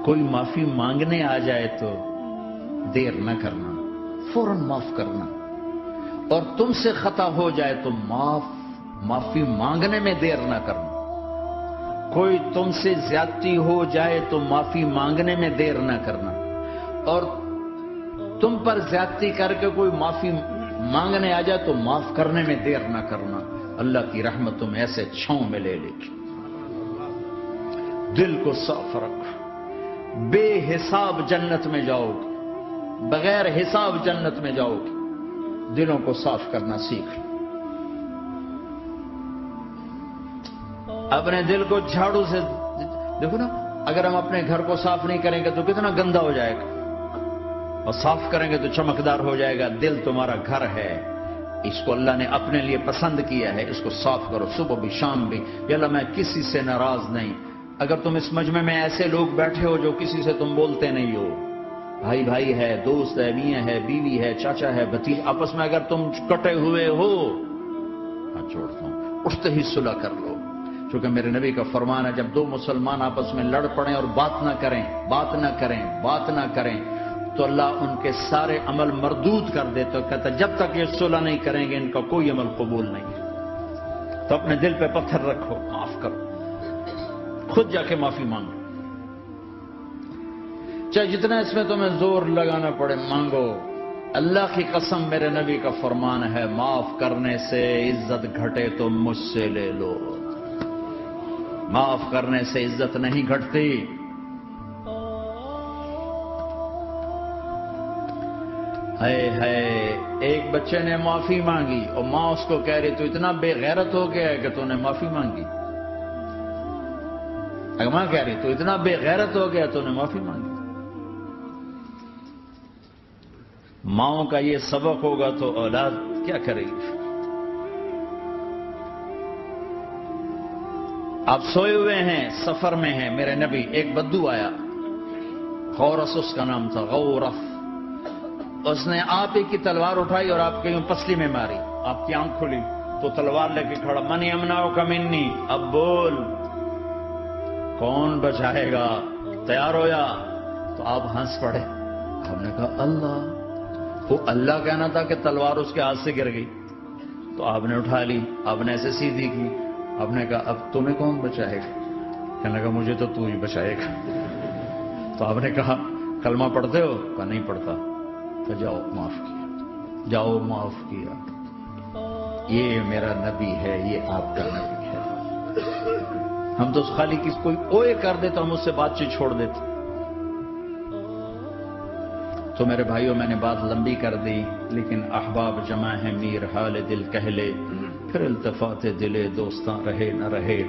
کوئی معافی مانگنے آ جائے تو دیر نہ کرنا، فوراً معاف کرنا، اور تم سے خطا ہو جائے تو معافی مانگنے میں دیر نہ کرنا۔ کوئی تم سے زیادتی ہو جائے تو معافی مانگنے میں دیر نہ کرنا، اور تم پر زیادتی کر کے کوئی معافی مانگنے آ جائے تو معاف کرنے میں دیر نہ کرنا۔ اللہ کی رحمت تم ایسے چھاؤں میں لے لے گی۔ دل کو صاف رکھ، بے حساب جنت میں جاؤ گے، بغیر حساب جنت میں جاؤ گے۔ دلوں کو صاف کرنا سیکھ لو۔ اپنے دل کو جھاڑو سے دیکھو نا، اگر ہم اپنے گھر کو صاف نہیں کریں گے تو کتنا گندا ہو جائے گا، اور صاف کریں گے تو چمکدار ہو جائے گا۔ دل تمہارا گھر ہے، اس کو اللہ نے اپنے لیے پسند کیا ہے، اس کو صاف کرو صبح بھی شام بھی۔ یا اللہ میں کسی سے ناراض نہیں۔ اگر تم اس مجمع میں ایسے لوگ بیٹھے ہو جو کسی سے تم بولتے نہیں ہو، بھائی بھائی ہے، دوست ہے، میاں ہے، بیوی ہے، چاچا ہے، بھتیج، آپس میں اگر تم کٹے ہوئے ہو، ہاں چھوڑتا ہوں، اٹھتے ہی صلح کر لو۔ چونکہ میرے نبی کا فرمان ہے، جب دو مسلمان آپس میں لڑ پڑیں اور بات نہ کریں تو اللہ ان کے سارے عمل مردود کر دیتا ہے۔ کہتا ہے جب تک یہ صلح نہیں کریں گے ان کا کوئی عمل قبول نہیں ہے۔ تو اپنے دل پہ پتھر رکھو، معاف کرو، خود جا کے معافی مانگو، چاہے جتنا اس میں تمہیں زور لگانا پڑے مانگو۔ اللہ کی قسم میرے نبی کا فرمان ہے، معاف کرنے سے عزت گھٹے تو مجھ سے لے لو، معاف کرنے سے عزت نہیں گھٹتی۔ ہے ایک بچے نے معافی مانگی اور ماں اس کو کہہ رہی تو اتنا بے غیرت ہو گیا ہے کہ تو نے معافی مانگی۔ اگر ماں کہہ رہی تو اتنا بے غیرت ہو گیا تو نے معافی مانگی۔ ماؤں کا یہ سبق ہوگا تو اولاد کیا کرے گی؟ آپ سوئے ہوئے ہیں، سفر میں ہیں، میرے نبی، ایک بدو آیا، غورس اس کا نام تھا، غورف۔ اس نے آپ ہی کی تلوار اٹھائی اور آپ کے یوں پسلی میں ماری، آپ کی آنکھ کھلی تو تلوار لے کے کھڑا، من یمنعک منی، اب بول کون بچائے گا؟ تیار ہو یا؟ تو آپ ہنس پڑے۔ ہم نے کہا اللہ، وہ اللہ کہنا تھا کہ تلوار اس کے ہاتھ سے گر گئی، تو آپ نے اٹھا لی، آپ نے ایسے سیدھی کی، آپ نے کہا اب تمہیں کون بچائے گا؟ کہنے لگا مجھے تو تو ہی بچائے گا۔ تو آپ نے کہا کلمہ پڑھتے ہو؟ کہا نہیں پڑھتا۔ تو جاؤ معاف کیا، جاؤ معاف کیا۔ یہ میرا نبی ہے، یہ آپ کا نبی ہے۔ ہم تو خالی کس کوئی اوئے کر دے تو ہم اس سے بات چیت چھوڑ دیتے۔ تو میرے بھائیوں میں نے بات لمبی کر دی، لیکن احباب جمع ہیں، میر حال دل کہہ لے، پھر التفات دلے دوستاں رہے نہ رہے۔